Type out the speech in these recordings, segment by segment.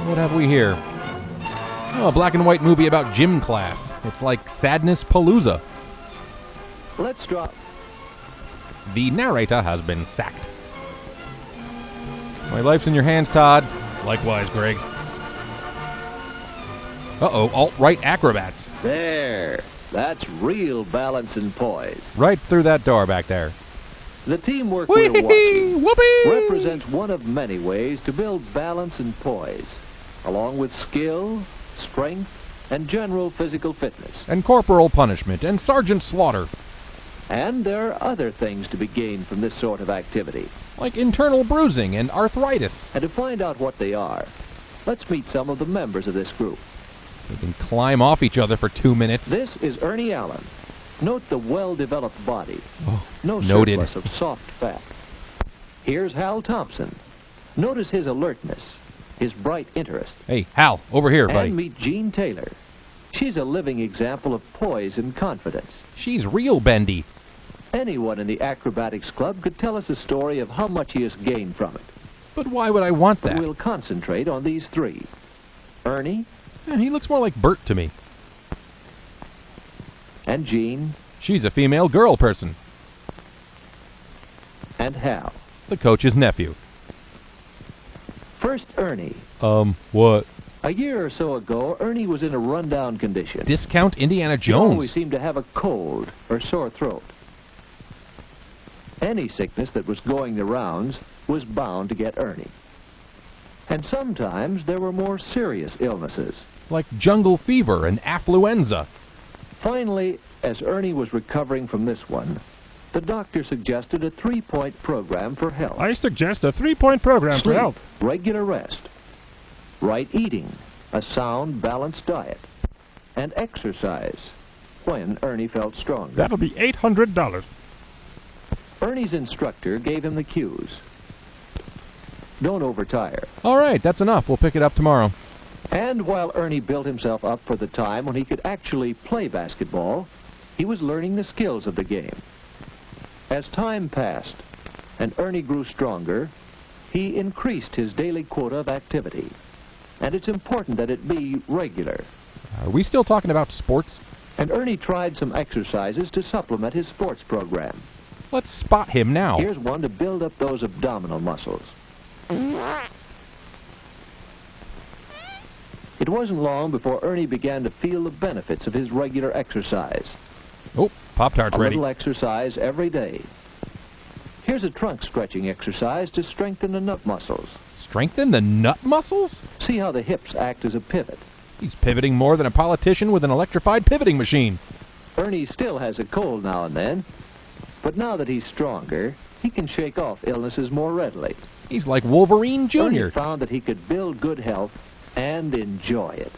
What have we here? Oh, a black and white movie about gym class. It's like Sadness Palooza. Let's drop. The narrator has been sacked. My life's in your hands, Todd. Likewise, Greg. Uh-oh, alt-right acrobats. There. That's real balance and poise. Right through that door back there. The teamwork we're watching Whoopee! represents one of many ways to build balance and poise, along with skill, strength, and general physical fitness. And corporal punishment, and sergeant slaughter. And there are other things to be gained from this sort of activity. Like internal bruising and arthritis. And to find out what they are, let's meet some of the members of this group. They can climb off each other for 2 minutes. This is Ernie Allen. Note the well-developed body. Oh, no noted. surplus of soft fat. Here's Hal Thompson. Notice his alertness, his bright interest. Hey, Hal, over here, buddy. And meet Jean Taylor. She's a living example of poise and confidence. She's real bendy. Anyone in the acrobatics club could tell us a story of how much he has gained from it. But why would I want But that? we'll concentrate on these three. Ernie He looks more like Bert to me. and Jean She's a female girl person. and Hal. The coach's nephew. First, Ernie. What? A year or so ago, Ernie was in a rundown condition. Discount Indiana He always Jones. seemed to have a cold or sore throat. Any sickness that was going the rounds was bound to get Ernie. And sometimes there were more serious illnesses. Like jungle fever and affluenza. Finally, as Ernie was recovering from this one, the doctor suggested a 3-point program for health. I suggest a 3-point program for Sleep, health. regular rest, right eating, a sound, balanced diet, and exercise when Ernie felt stronger. That'll be $800. Ernie's instructor gave him the cues. Don't overtire. All right, that's enough. We'll pick it up tomorrow. And while Ernie built himself up for the time when he could actually play basketball, he was learning the skills of the game. As time passed and Ernie grew stronger, he increased his daily quota of activity. And it's important that it be regular. Are we still talking about sports? And Ernie tried some exercises to supplement his sports program. Let's spot him now. Here's one to build up those abdominal muscles. It wasn't long before Ernie began to feel the benefits of his regular exercise. Oh, Pop-Tart's A ready. little exercise every day. Here's a trunk stretching exercise to strengthen the nut muscles. Strengthen the nut muscles? See how the hips act as a pivot. He's pivoting more than a politician with an electrified pivoting machine. Ernie still has a cold now and then, but now that he's stronger, he can shake off illnesses more readily. He's like Wolverine Jr. Ernie found that he could build good health and enjoy it.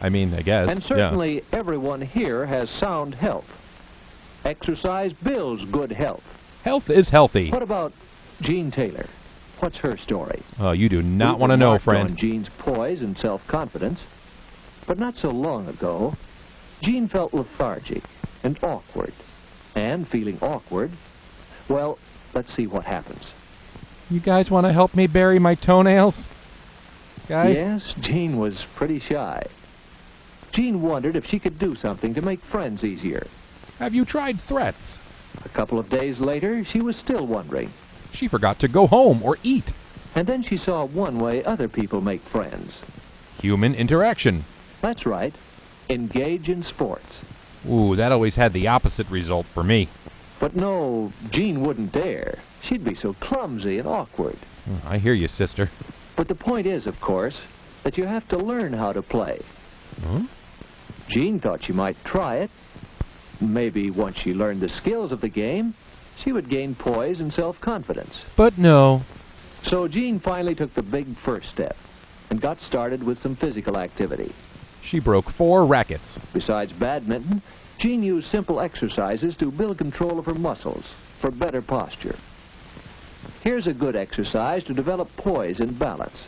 I mean, I guess. And certainly everyone here has sound health. Exercise builds good health. Yeah. Health is healthy. What about Jean Taylor? What's her story? Oh, you do not We've want to know, remarked friend. on Jean's poise and self-confidence, but not so long ago, Jean felt lethargic and awkward. And feeling awkward, well, let's see what happens. You guys want to help me bury my toenails? Guys? Yes, Jean was pretty shy. Jean wondered if she could do something to make friends easier. Have you tried threats? A couple of days later, she was still wondering. She forgot to go home or eat. And then she saw one way other people make friends. Human interaction. That's right. Engage in sports. Ooh, that always had the opposite result for me. But no, Jean wouldn't dare. She'd be so clumsy and awkward. I hear you, sister. But the point is, of course, that you have to learn how to play. Huh? Jean thought she might try it. Maybe once she learned the skills of the game, she would gain poise and self-confidence. But no. So Jean finally took the big first step and got started with some physical activity. She broke 4 rackets. Besides badminton, Jean used simple exercises to build control of her muscles for better posture. Here's a good exercise to develop poise and balance.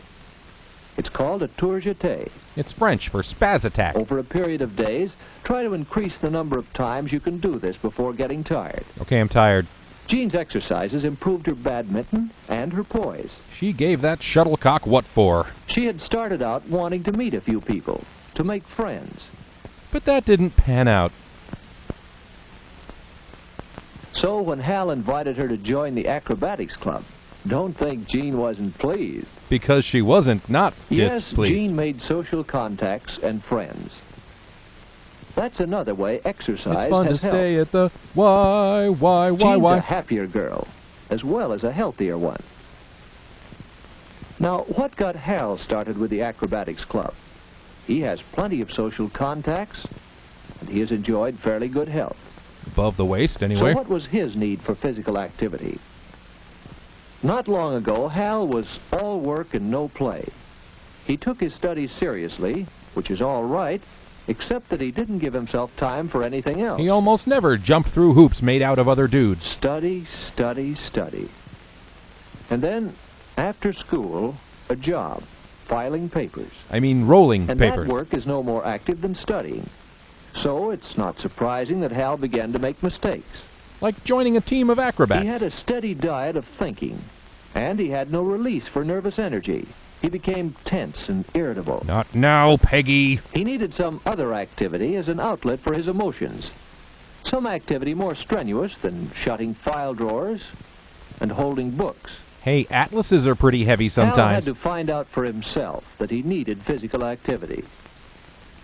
It's called a tour jeté. It's French for spaz attack. Over a period of days, try to increase the number of times you can do this before getting tired. Okay, I'm tired. Jean's exercises improved her badminton and her poise. She gave that shuttlecock what for. She had started out wanting to meet a few people, to make friends. But that didn't pan out. So when Hal invited her to join the acrobatics club, don't think Jean wasn't pleased. Because she wasn't not Yes, displeased. Jean made social contacts and friends. That's another way exercise It's fun to has helped. stay at the Jean's a happier girl, as well as a healthier one. Now, what got Hal started with the acrobatics club? He has plenty of social contacts, and he has enjoyed fairly good health. Above the waist, anyway. So what was his need for physical activity? Not long ago, Hal was all work and no play. He took his studies seriously, which is all right, except that he didn't give himself time for anything else. He almost never jumped through hoops made out of other dudes. Study, study, study. And then, after school, a job, filing papers. I mean, rolling And papers. that work is no more active than studying. So it's not surprising that Hal began to make mistakes. Like joining a team of acrobats. He had a steady diet of thinking, and he had no release for nervous energy. He became tense and irritable. Not now, Peggy. He needed some other activity as an outlet for his emotions. Some activity more strenuous than shutting file drawers and holding books. Hey, atlases are pretty heavy Hal had sometimes. to find out for himself that he needed physical activity.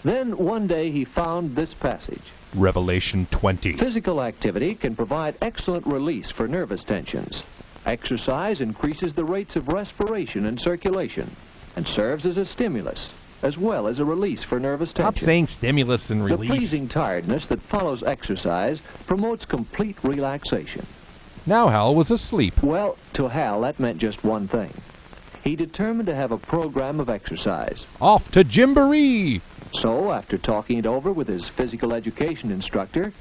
Then one day he found this passage. Revelation 20. Physical activity can provide excellent release for nervous tensions. Exercise increases the rates of respiration and circulation and serves as a stimulus as well as a release for nervous tension. Stop saying stimulus and The release. pleasing tiredness that follows exercise promotes complete relaxation. Now Hal was asleep. Well, to Hal, that meant just one thing. He determined to have a program of exercise. Off to Gymboree! So, after talking it over with his physical education instructor,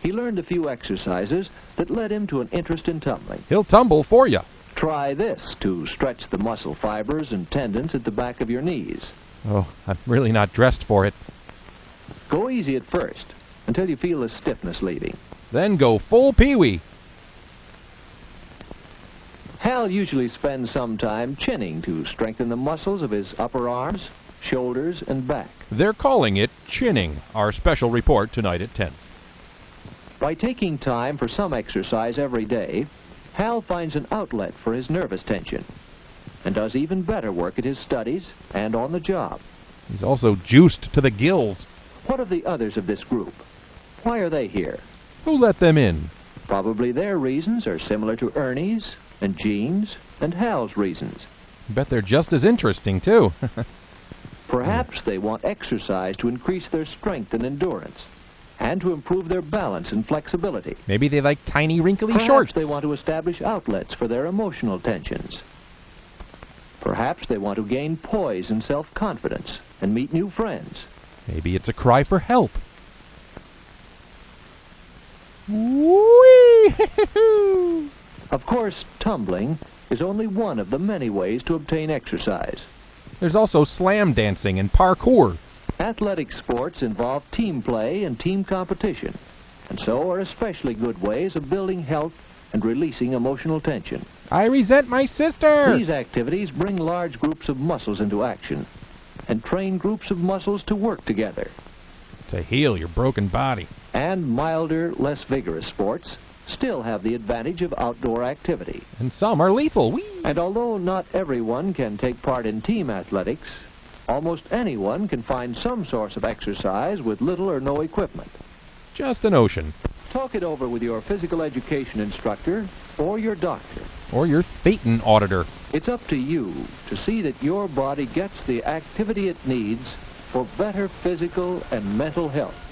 he learned a few exercises that led him to an interest in tumbling. He'll tumble for you. Try this to stretch the muscle fibers and tendons at the back of your knees. Oh, I'm really not dressed for it. Go easy at first, until you feel the stiffness leaving. Then go full peewee. Hal usually spends some time chinning to strengthen the muscles of his upper arms, shoulders, and back. They're calling it chinning. Our special report tonight at 10. By taking time for some exercise every day, Hal finds an outlet for his nervous tension and does even better work at his studies and on the job. He's also juiced to the gills. What of the others of this group? Why are they here? Who let them in? Probably their reasons are similar to Ernie's and Jean's and Hal's reasons. Bet they're just as interesting, too. Perhaps they want exercise to increase their strength and endurance and to improve their balance and flexibility. Maybe they like tiny, wrinkly Perhaps shorts. they want to establish outlets for their emotional tensions. Perhaps they want to gain poise and self-confidence and meet new friends. Maybe it's a cry for help. Whee! Of course, tumbling is only one of the many ways to obtain exercise. There's also slam dancing and parkour. Athletic sports involve team play and team competition, and so are especially good ways of building health and releasing emotional tension. I resent my sister! These activities bring large groups of muscles into action and train groups of muscles to work together. To heal your broken body. And milder, less vigorous sports still have the advantage of outdoor activity. And some are lethal. Whee! And although not everyone can take part in team athletics, almost anyone can find some source of exercise with little or no equipment. Just an ocean. Talk it over with your physical education instructor or your doctor. Or your Thetan auditor. It's up to you to see that your body gets the activity it needs for better physical and mental health.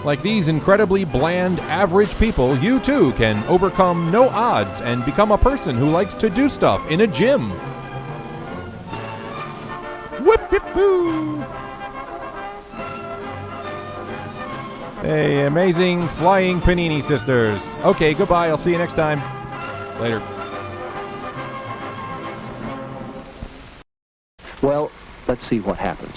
Like these incredibly bland, average people, you too can overcome no odds and become a person who likes to do stuff in a gym. Whip, whip, boo! Hey, amazing flying panini sisters. Okay, goodbye. I'll see you next time. Later. Well, let's see what happens.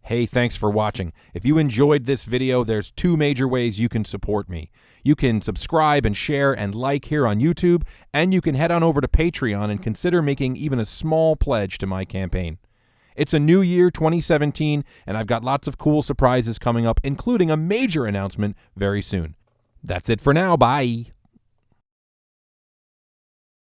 Hey, thanks for watching. If you enjoyed this video, there's two major ways you can support me. You can subscribe and share and like here on YouTube, and you can head on over to Patreon and consider making even a small pledge to my campaign. It's a new year, 2017, and I've got lots of cool surprises coming up, including a major announcement very soon. That's it for now. Bye.